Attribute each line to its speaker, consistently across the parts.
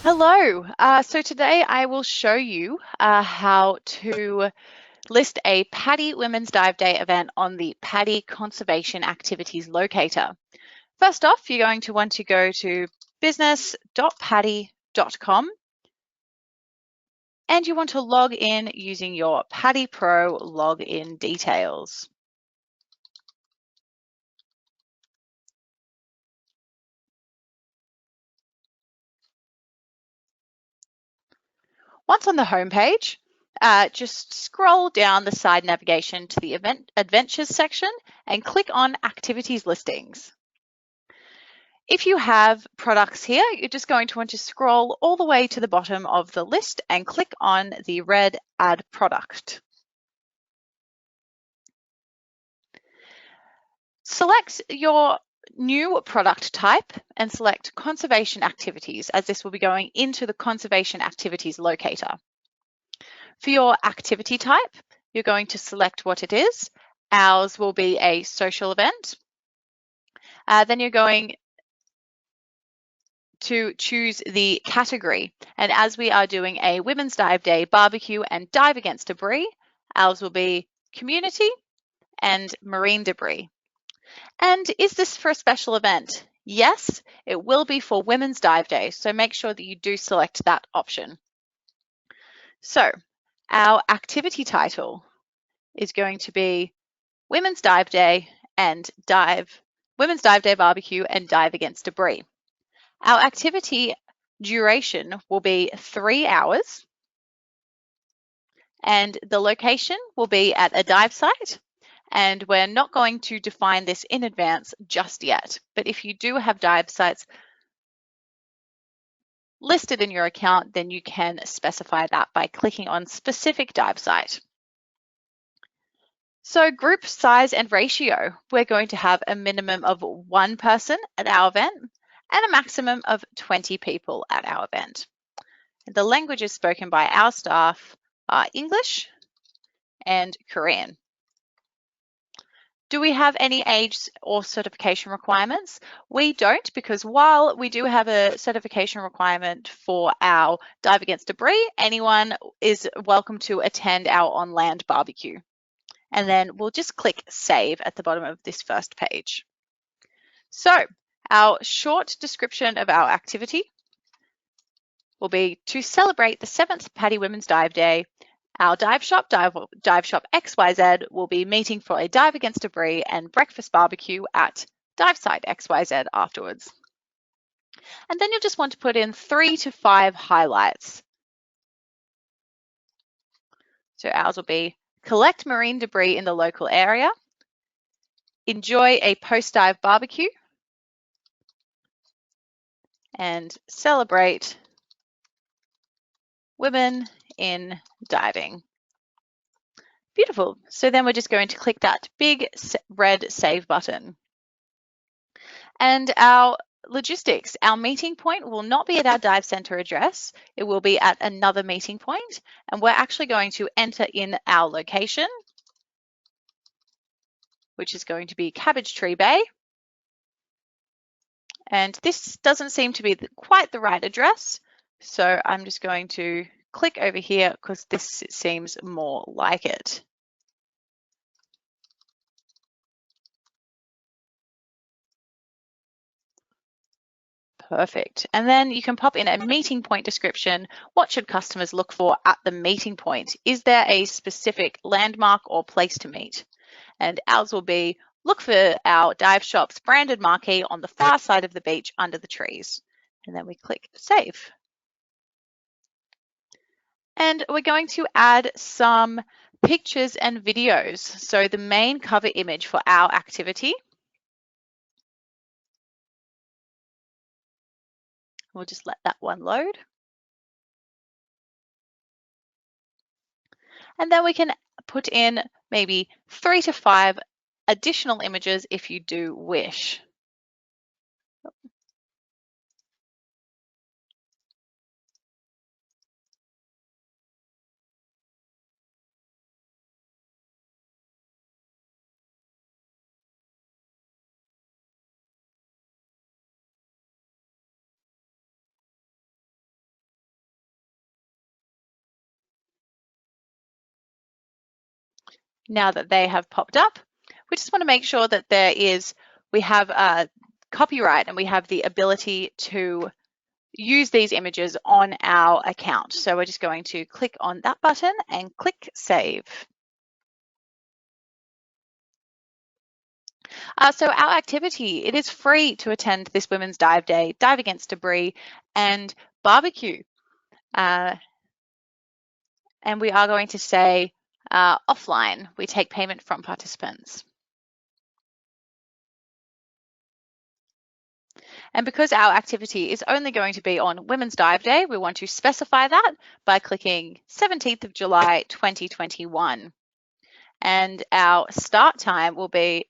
Speaker 1: Hello. So today I will show you how to list a PADI Women's Dive Day event on the PADI Conservation Activities Locator. First off, you're going to want to go to business.padi.com and you want to log in using your PADI Pro login details. Once on the home page, just scroll down the side navigation to the Event Adventures section and click on Activities Listings. If you have products here, you're just going to want to scroll all the way to the bottom of the list and click on the red Add Product. Select your new product type and select Conservation Activities, as this will be going into the Conservation Activities Locator. For your activity type, you're going to select what it is. Ours will be a social event. Then you're going to choose the category. And as we are doing a Women's Dive Day barbecue and dive against debris, ours will be community and marine debris. And is this for a special event? Yes, it will be for Women's Dive Day. So make sure that you do select that option. So our activity title is going to be Women's Dive Day and Women's Dive Day barbecue and dive against debris. Our activity duration will be 3 hours and the location will be at a dive site, and we're not going to define this in advance just yet, but if you do have dive sites listed in your account, then you can specify that by clicking on specific dive site. So group size and ratio, we're going to have a minimum of 1 person at our event and a maximum of 20 people at our event. The languages spoken by our staff are English and Korean. Do we have any age or certification requirements? We don't, because while we do have a certification requirement for our dive against debris, anyone is welcome to attend our on-land barbecue. And then we'll just click save at the bottom of this first page. So our short description of our activity will be to celebrate the 7th PADI Women's Dive Day. Our dive shop XYZ will be meeting for a dive against debris and breakfast barbecue at dive site XYZ afterwards. And then you'll just want to put in 3 to 5 highlights. So ours will be collect marine debris in the local area, enjoy a post-dive barbecue, and celebrate women in diving. Beautiful. So then we're just going to click that big red save button. And our logistics, our meeting point will not be at our dive center address. It will be at another meeting point, and we're actually going to enter in our location, which is going to be Cabbage Tree Bay. And this doesn't seem to be quite the right address, so I'm just going to click over here because this seems more like it. Perfect. And then you can pop in a meeting point description. What should customers look for at the meeting point? Is there a specific landmark or place to meet? And ours will be look for our dive shop's branded marquee on the far side of the beach under the trees. And then we click save. And we're going to add some pictures and videos. So the main cover image for our activity, we'll just let that one load. And then we can put in maybe 3 to 5 additional images if you do wish. Now that they have popped up, we just want to make sure that we have copyright and we have the ability to use these images on our account. So we're just going to click on that button and click Save. So our activity, it is free to attend this Women's Dive Day, Dive Against Debris and barbecue. And we are going to say offline, we take payment from participants. And because our activity is only going to be on Women's Dive Day, we want to specify that by clicking 17th of July 2021. And our start time will be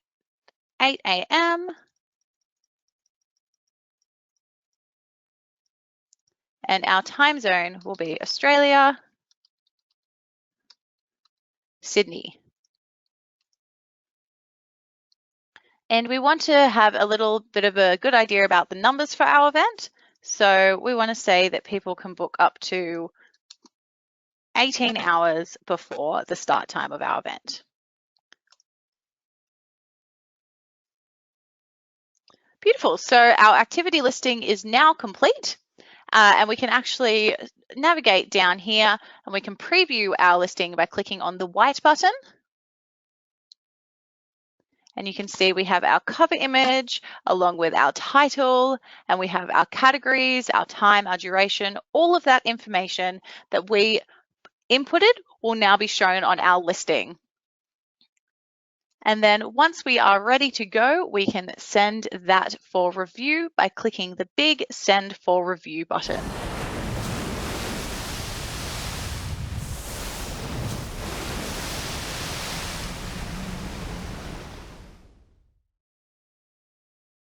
Speaker 1: 8 a.m. and our time zone will be Australia, Sydney. And we want to have a little bit of a good idea about the numbers for our event. So we want to say that people can book up to 18 hours before the start time of our event. Beautiful. So our activity listing is now complete. And we can actually navigate down here and we can preview our listing by clicking on the white button. And you can see we have our cover image along with our title, and we have our categories, our time, our duration. All of that information that we inputted will now be shown on our listing. And then once we are ready to go, we can send that for review by clicking the big Send for Review button.